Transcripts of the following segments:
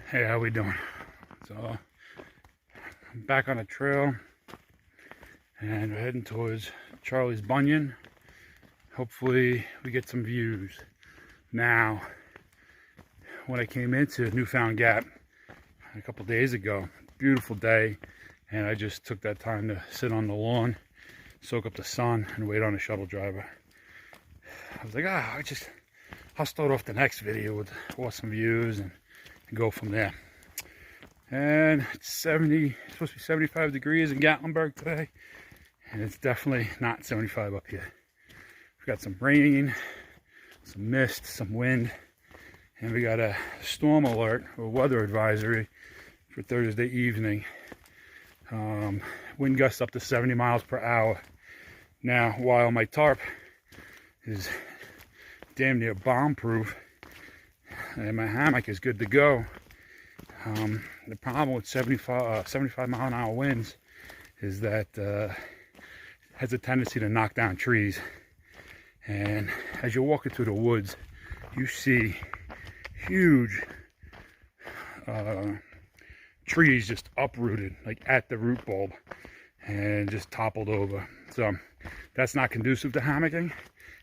Hey, how we doing? So I'm back on the trail and we're heading towards Charlie's Bunion. Hopefully we get some views. Now, when I came into Newfound Gap a couple days ago, beautiful day, and I just took that time to sit on the lawn, soak up the sun, and wait on a shuttle driver. I was like, I'll start off the next video with awesome views and go from there. And it's supposed to be 75 degrees in Gatlinburg today, and it's definitely not 75 up here. We've got some rain, some mist, some wind, and we got a storm alert or weather advisory for Thursday evening. Wind gusts up to 70 miles per hour. Now, while my tarp is damn near bomb-proof and my hammock is good to go, the problem with 75 mile an hour winds is that it has a tendency to knock down trees. And as you're walking through the woods, you see huge trees just uprooted, like at the root bulb, and just toppled over. So that's not conducive to hammocking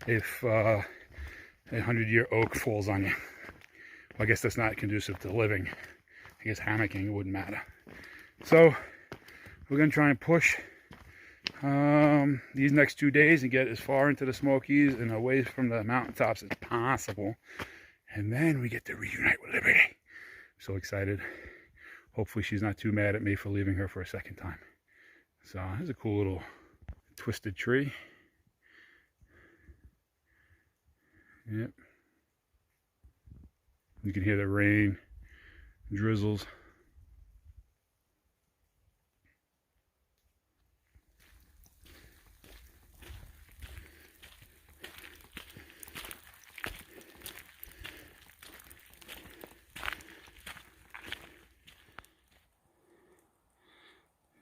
if a 100-year oak falls on you. Well, I guess that's not conducive to living. I guess hammocking, it wouldn't matter. So we're gonna try and push these next 2 days and get as far into the Smokies and away from the mountaintops as possible. And then we get to reunite with Liberty. I'm so excited. Hopefully she's not too mad at me for leaving her for a second time. So here's a cool little twisted tree. Yep. You can hear the rain, drizzles.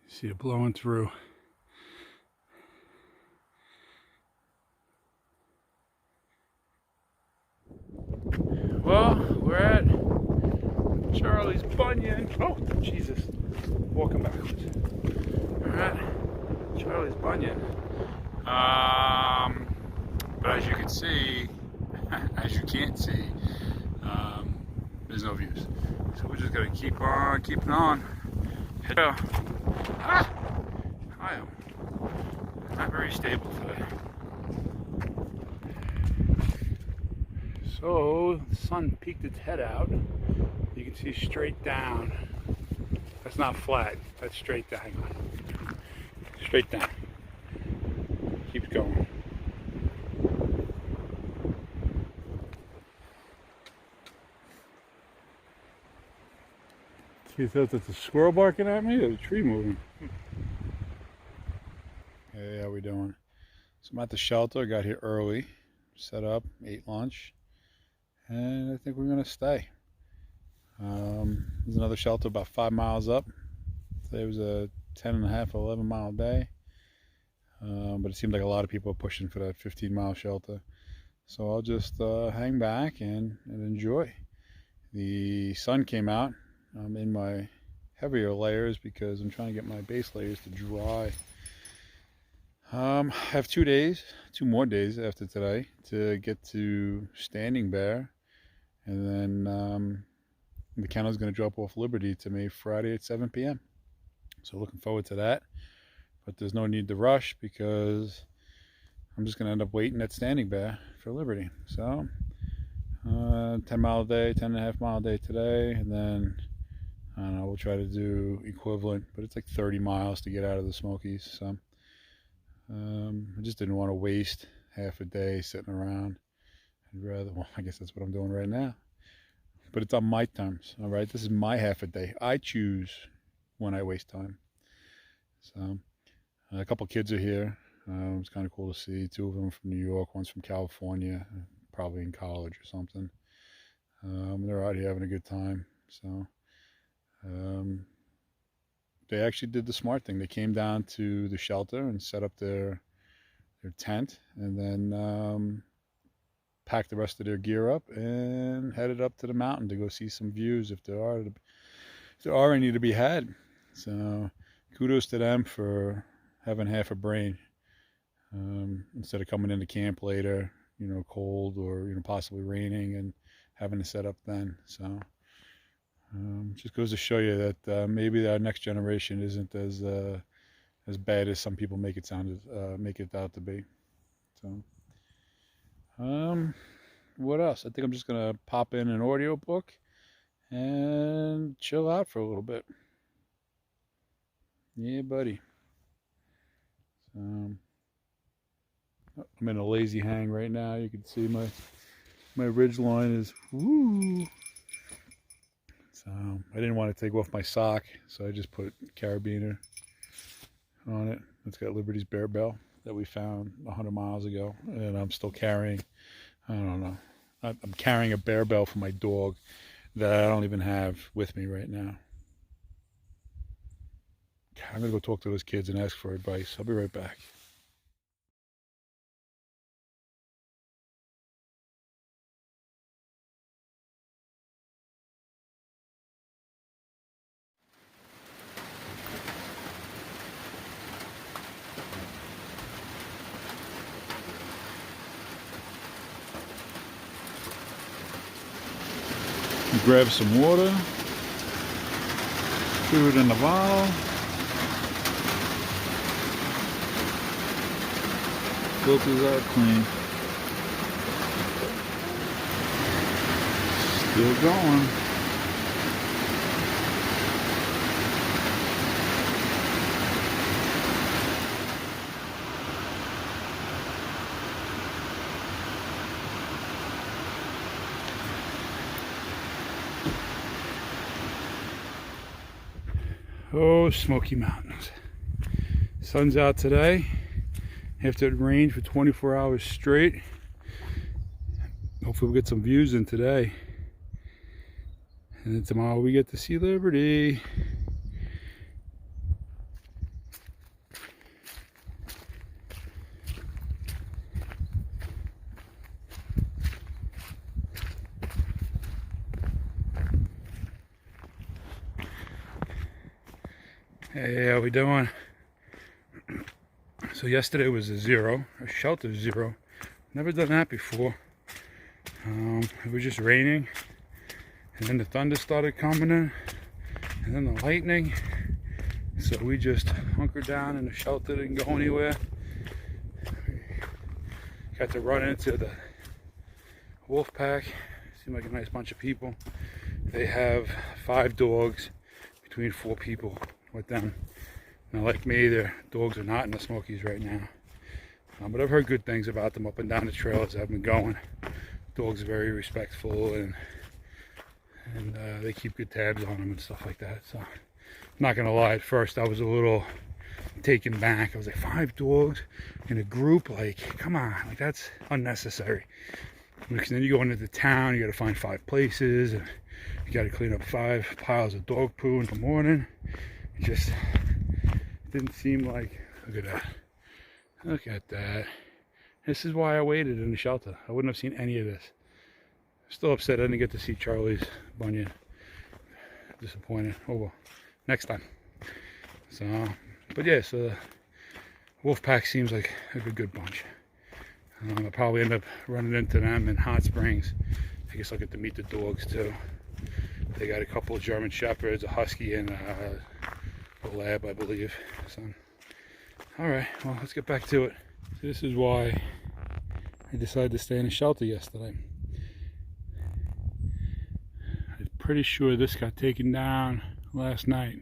See it blowing through. Well, we're at Charlie's Bunion. Oh, Jesus. Walking backwards. We're at Charlie's Bunion. But as you can see, as you can't see, there's no views. So we're just going to keep on keeping on. I am not very stable today. So the sun peeked its head out. You can see straight down. That's not flat. That's straight down. Hang on. Straight down. Keeps going. You thought that's a squirrel barking at me or the tree moving? Hey, how we doing? So I'm at the shelter. Got here early, set up, ate lunch, and I think we're gonna stay. There's another shelter about 5 miles up. Today was a 10.5, 11-mile day, but it seemed like a lot of people are pushing for that 15-mile shelter. So I'll just hang back and enjoy. The sun came out. I'm in my heavier layers because I'm trying to get my base layers to dry. I have 2 more days after today to get to Standing Bear, and then the kennel's going to drop off Liberty to me Friday at 7 p.m. So looking forward to that, but there's no need to rush because I'm just going to end up waiting at Standing Bear for Liberty. So 10-mile day, 10.5-mile day today, and then I don't know, we'll try to do equivalent, but it's like 30 miles to get out of the Smokies. So I just didn't want to waste half a day sitting around. I'd rather, well, I guess that's what I'm doing right now. But it's on my terms, all right? This is my half a day. I choose when I waste time. So a couple kids are here. It's kind of cool to see. 2 of them from New York, one's from California, probably in college or something. They're out here having a good time. So they actually did the smart thing. They came down to the shelter and set up their tent, and then packed the rest of their gear up and headed up to the mountain to go see some views if there are any to be had. So kudos to them for having half a brain, instead of coming into camp later, cold or possibly raining and having to set up then. So just goes to show you that maybe our next generation isn't as bad as some people make it out to be. So what else? I think I'm just gonna pop in an audiobook and chill out for a little bit. Yeah, buddy. So I'm in a lazy hang right now. You can see my ridge line is woo. So I didn't want to take off my sock, so I just put carabiner on it. It's got Liberty's bear bell that we found 100 miles ago, and I'm still carrying, I don't know, I'm carrying a bear bell for my dog that I don't even have with me right now. I'm gonna go talk to those kids and ask for advice. I'll be right back. Grab some water, food in the bottle, filters are clean. Still going. Oh, Smoky Mountains. Sun's out today after it rained for 24 hours straight. Hopefully we'll get some views in today. And then tomorrow we get to see Liberty. Hey, how we doing? So yesterday was a shelter zero. Never done that before. It was just raining, and then the thunder started coming in, and then the lightning. So we just hunkered down in the shelter, didn't go anywhere. Got to run into the wolf pack. Seemed like a nice bunch of people. They have 5 dogs between 4 people with them. Now, like me, their dogs are not in the Smokies right now. But I've heard good things about them up and down the trail as I've been going. Dogs are very respectful, and they keep good tabs on them and stuff like that. So I'm not gonna lie, at first I was a little taken back. I was like, 5 dogs in a group, like, come on, like, that's unnecessary. Because then you go into the town, you gotta find 5 places, and you gotta clean up 5 piles of dog poo in the morning. It just didn't seem like, look at that. Look at that. This is why I waited in the shelter. I wouldn't have seen any of this. Still upset I didn't get to see Charlie's Bunion. Disappointed. Oh well, next time. So, but yeah, so the wolf pack seems like a good bunch. I'll probably end up running into them in Hot Springs. I guess I'll get to meet the dogs too. They got a couple of German Shepherds, a Husky, and a Lab, I believe. So, all right, well, let's get back to it. So this is why I decided to stay in a shelter yesterday. I'm pretty sure this got taken down last night.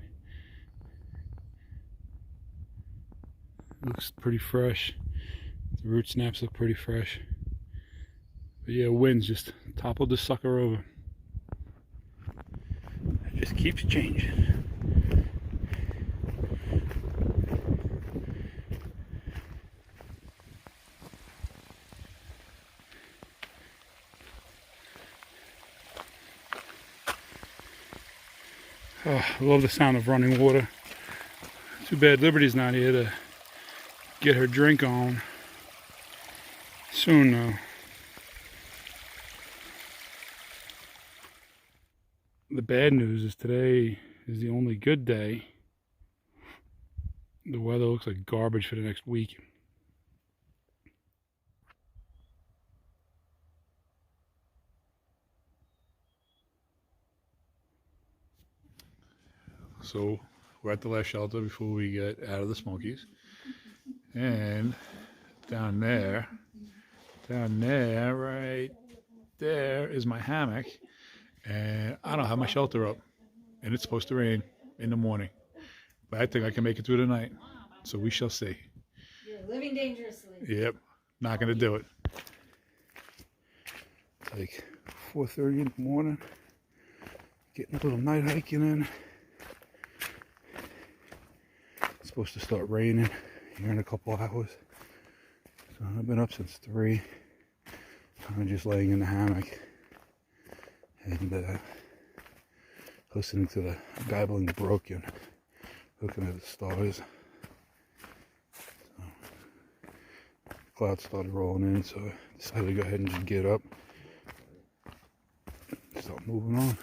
It looks pretty fresh. The root snaps look pretty fresh. But yeah, winds just toppled the sucker over. It just keeps changing. Oh, I love the sound of running water. Too bad Liberty's not here to get her drink on soon though. The bad news is today is the only good day. The weather looks like garbage for the next week. So we're at the last shelter before we get out of the Smokies. And down there, right there is my hammock. And I don't have my shelter up. And it's supposed to rain in the morning. But I think I can make it through the night. So we shall see. You're living dangerously. Yep, not going to do it. It's like 4:30 in the morning. Getting a little night hiking in. It's supposed to start raining here in a couple hours. So I've been up since 3. I'm just laying in the hammock and listening to the babbling brook and looking at the stars. So, clouds started rolling in, so I decided to go ahead and just get up and start moving on.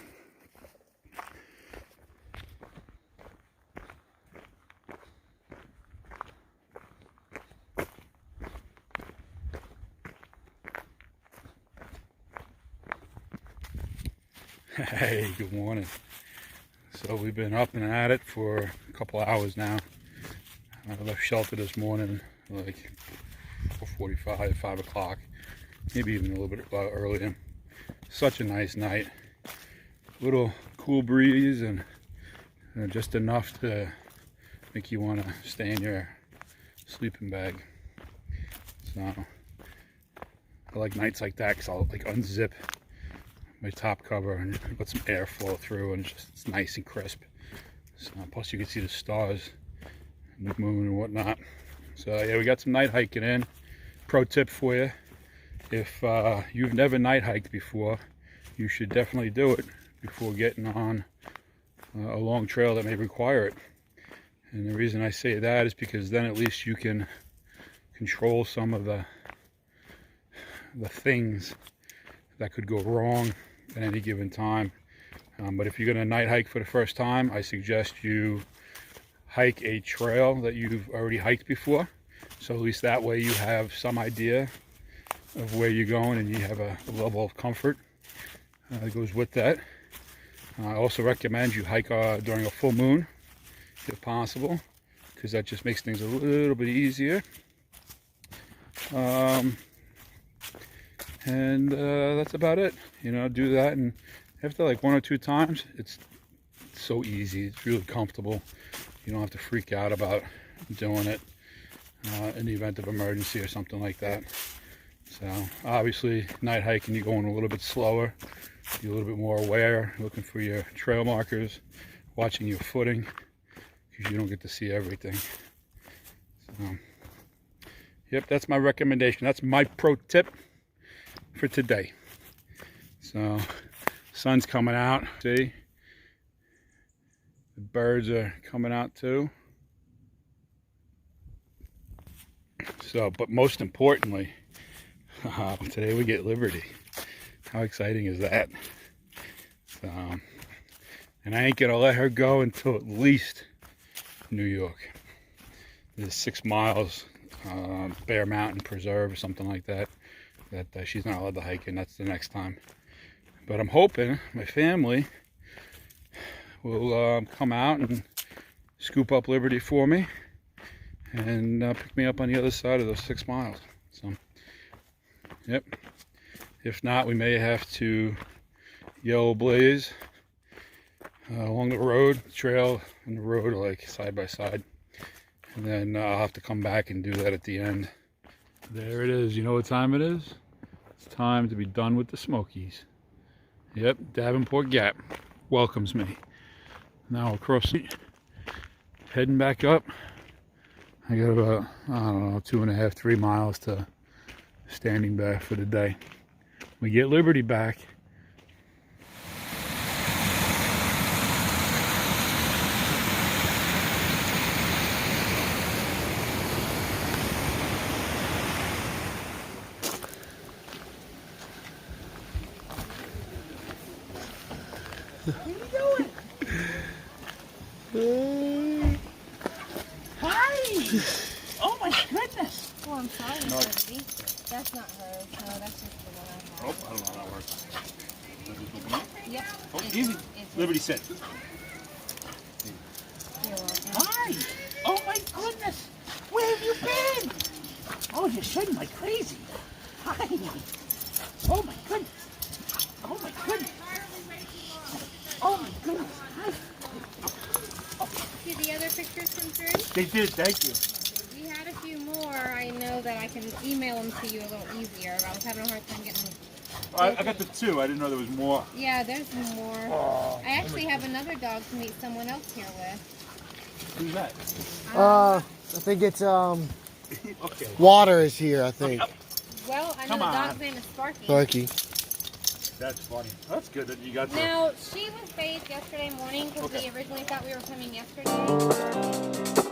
Hey, good morning. So we've been up and at it for a couple hours now. I left shelter this morning like 4:45, 5 o'clock, maybe even a little bit earlier. Such a nice night. Little cool breeze and just enough to make you want to stay in your sleeping bag. So I like nights like that because I'll like unzip my top cover and let some air flow through, and it's nice and crisp. So, plus you can see the stars and the moon and whatnot. So yeah, we got some night hiking in. Pro tip for you: if you've never night hiked before, you should definitely do it before getting on a long trail that may require it. And the reason I say that is because then at least you can control some of the things that could go wrong at any given time. But if you're going to night hike for the first time, I suggest you hike a trail that you've already hiked before. So at least that way you have some idea of where you're going and you have a level of comfort that goes with that. I also recommend you hike during a full moon if possible, because that just makes things a little bit easier. And that's about it. You know, do that, and after like 1 or 2 times, it's so easy. It's really comfortable. You don't have to freak out about doing it in the event of emergency or something like that. So obviously, night hiking, you're going a little bit slower. You're a little bit more aware, looking for your trail markers, watching your footing, because you don't get to see everything. So, yep, that's my recommendation. That's my pro tip for today. So sun's coming out. See, the birds are coming out too. So, but most importantly, today we get liberty. How exciting is that? So, and I ain't gonna let her go until at least New York. There's 6 miles, Bear Mountain Preserve or something like that, that she's not allowed to hike in. That's the next time. But I'm hoping my family will come out and scoop up Liberty for me and pick me up on the other side of those 6 miles. So, yep. If not, we may have to yellow blaze along the road. The trail and the road are like side by side. And then I'll have to come back and do that at the end. There it is. You know what time it is? It's time to be done with the Smokies. Yep, Davenport Gap welcomes me. Now across the heading back up. I got about, I don't know, 2.5, 3 miles to Standing Bear for the day. We get Liberty back. Hi! Oh my goodness! Oh, I'm sorry, No. Liberty. That's not hers. No, that's just the one I have. Oh, I don't know how that works. Yep. Oh, It's- easy. it's- Liberty, sit. You're welcome. Hi! Oh my goodness! Where have you been? Oh, you're shedding like crazy. Hi! Oh my goodness! Oh my goodness! Oh my goodness! Hi! Did the other pictures come through? They did, thank you. We had a few more. I know that I can email them to you a little easier. I was having a hard time getting them. I got the 2. I didn't know there was more. Yeah, there's more. Oh, I actually have another dog to meet someone else here with. who's that? I think it's Okay. Water is here. I think. Well, I know Come the on. dog's name is Sparky. Sparky. That's funny. That's good that you got the... Now, she was bathed yesterday morning because we originally thought we were coming yesterday.